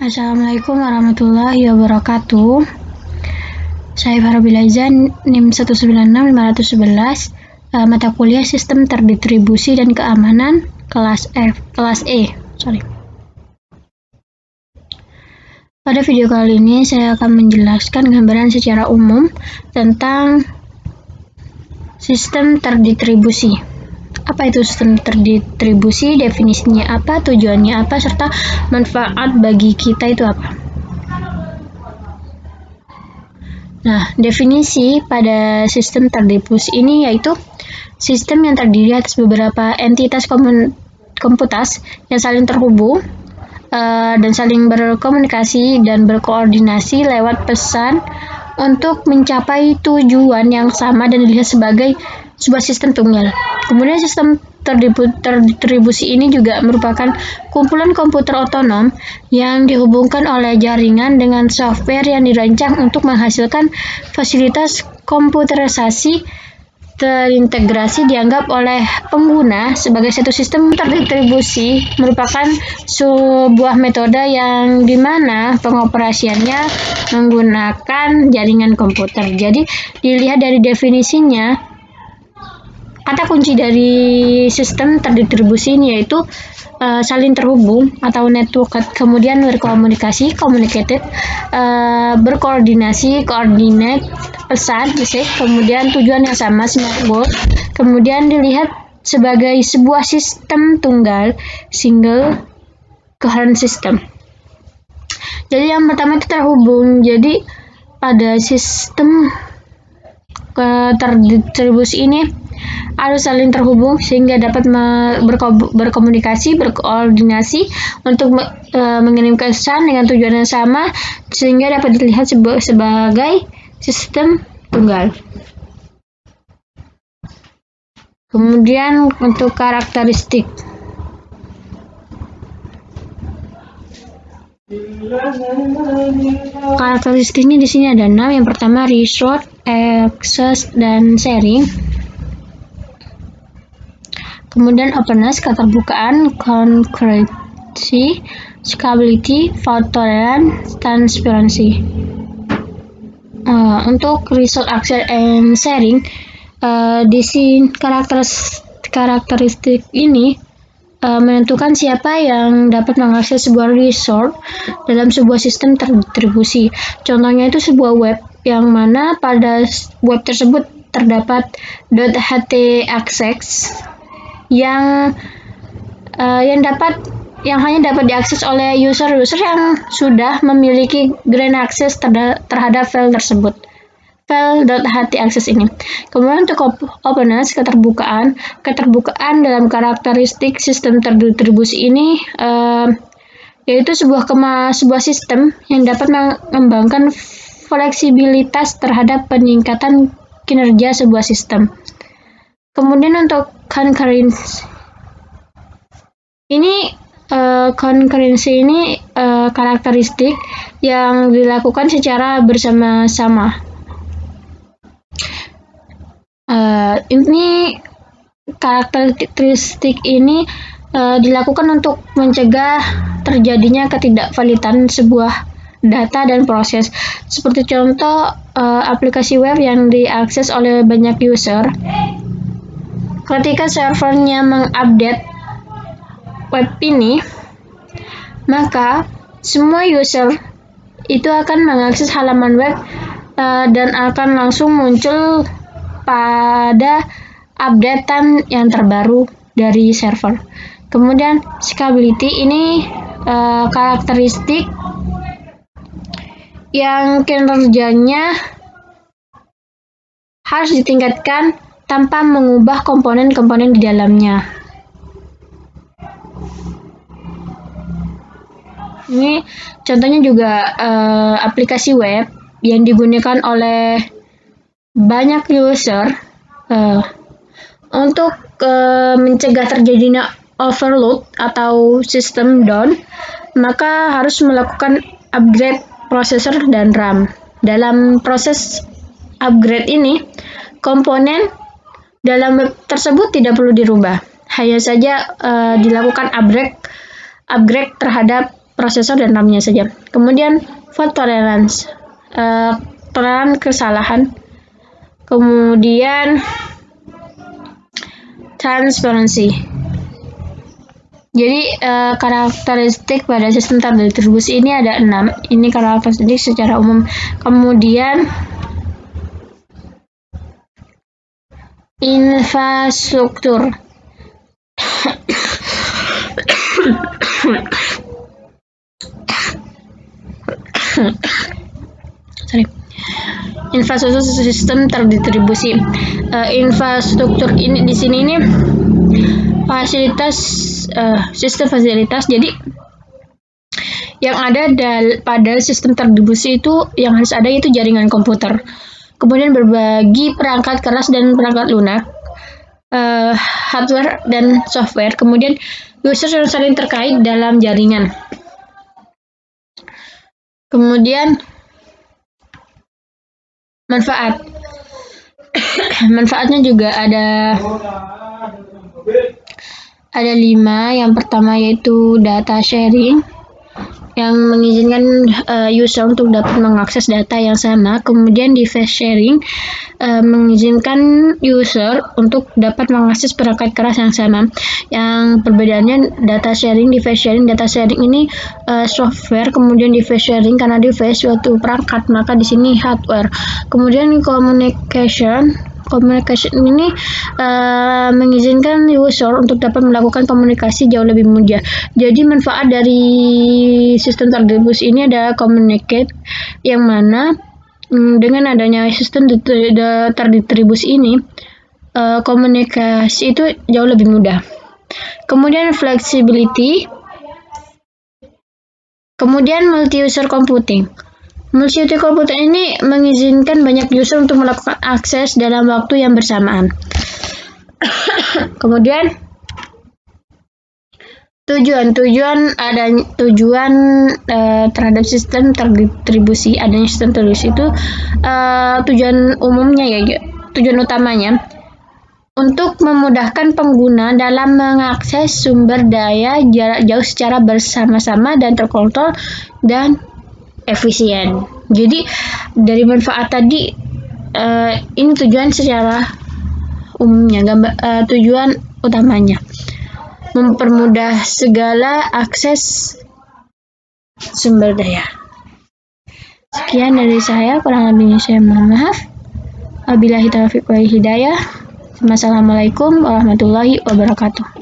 Assalamualaikum warahmatullahi wabarakatuh. Saya Farah Bilaiza, NIM 1965511, mata kuliah Sistem Terdistribusi dan Keamanan, kelas E. Pada video kali ini saya akan menjelaskan gambaran secara umum tentang sistem terdistribusi. Apa itu sistem terdistribusi, definisinya apa, tujuannya apa, serta manfaat bagi kita itu apa. Nah, definisi pada sistem terdistribusi ini yaitu sistem yang terdiri atas beberapa entitas komputas yang saling terhubung dan saling berkomunikasi dan berkoordinasi lewat pesan untuk mencapai tujuan yang sama dan dilihat sebagai sebuah sistem tunggal. Kemudian sistem terdistribusi ini juga merupakan kumpulan komputer otonom yang dihubungkan oleh jaringan dengan software yang dirancang untuk menghasilkan fasilitas komputerisasi terintegrasi. Dianggap oleh pengguna sebagai satu sistem terdistribusi merupakan sebuah metode yang dimana pengoperasiannya menggunakan jaringan komputer. Jadi dilihat dari definisinya, kata kunci dari sistem terdistribusi ini yaitu saling terhubung atau network, kemudian berkomunikasi, communicated, berkoordinasi, coordinate, pesan, kemudian tujuan yang sama, smart goal, kemudian dilihat sebagai sebuah sistem tunggal, single coherent system. Jadi yang pertama itu terhubung. Jadi pada sistem terdistribusi ini harus saling terhubung sehingga dapat berkomunikasi, berkoordinasi untuk mengirimkan pesan dengan tujuan yang sama sehingga dapat dilihat sebagai sistem tunggal. Kemudian untuk karakteristik. Karakteristiknya di sini ada 6. Yang pertama resource, access, dan sharing. Kemudian openness, keterbukaan, concurrency, scalability, fault tolerance, transparency. Untuk resource, access, and sharing, di sini karakteristik ini menentukan siapa yang dapat mengakses sebuah resource dalam sebuah sistem terdistribusi. Contohnya itu sebuah web yang mana pada web tersebut terdapat .htaccess yang hanya dapat diakses oleh user yang sudah memiliki grant access terhadap file tersebut, file.htaccess ini. Kemudian untuk openness, keterbukaan dalam karakteristik sistem terdistribusi ini yaitu sebuah sistem yang dapat mengembangkan fleksibilitas terhadap peningkatan kinerja sebuah sistem. Kemudian untuk concurrency ini karakteristik yang dilakukan secara bersama-sama. Ini karakteristik ini dilakukan untuk mencegah terjadinya ketidakvalidan sebuah data dan proses. Seperti contoh aplikasi web yang diakses oleh banyak user. Ketika servernya mengupdate web ini, maka semua user itu akan mengakses halaman web dan akan langsung muncul pada updatean yang terbaru dari server. Kemudian scalability ini karakteristik yang kinerjanya harus ditingkatkan tanpa mengubah komponen-komponen di dalamnya. Ini contohnya juga aplikasi web yang digunakan oleh banyak user untuk mencegah terjadinya overload atau sistem down, maka harus melakukan upgrade prosesor dan RAM. Dalam proses upgrade ini, komponen dalam web tersebut tidak perlu dirubah, hanya saja dilakukan upgrade terhadap prosesor dan RAM-nya saja. Kemudian fault tolerance, toleran kesalahan. Kemudian transparency. Jadi karakteristik pada sistem terdistribusi ini ada 6. Ini karakteristik secara umum. Kemudian infrastruktur. Infrastruktur sistem terdistribusi. Infrastruktur ini di sini ini fasilitas, sistem fasilitas. Jadi yang ada pada sistem terdistribusi itu yang harus ada itu jaringan komputer. Kemudian berbagi perangkat keras dan perangkat lunak, hardware dan software. Kemudian user yang saling terkait dalam jaringan. Kemudian manfaat. Manfaatnya juga ada 5. Yang pertama yaitu data sharing, yang mengizinkan user untuk dapat mengakses data yang sama. Kemudian device sharing, mengizinkan user untuk dapat mengakses perangkat keras yang sama. Yang perbedaannya data sharing, device sharing. Data sharing ini software, kemudian device sharing karena device suatu perangkat, maka di sini hardware. Kemudian communication ini mengizinkan user untuk dapat melakukan komunikasi jauh lebih mudah. Jadi manfaat dari sistem terdistribusi ini ada communicate, yang mana dengan adanya sistem terdistribusi ini komunikasi itu jauh lebih mudah. Kemudian flexibility. Kemudian multi-user computing. Multi-user computing ini mengizinkan banyak user untuk melakukan akses dalam waktu yang bersamaan. Kemudian tujuan terhadap sistem terdistribusi. Adanya sistem terdistribusi itu tujuan umumnya tujuan utamanya untuk memudahkan pengguna dalam mengakses sumber daya jarak jauh secara bersama-sama dan terkontrol dan efisien. Jadi dari manfaat tadi ini tujuan secara umumnya, tujuan utamanya mempermudah segala akses sumber daya. Sekian dari saya, kurang lebihnya saya mohon maaf. Wabillahi taufiq wal hidayah. Wassalamualaikum warahmatullahi wabarakatuh.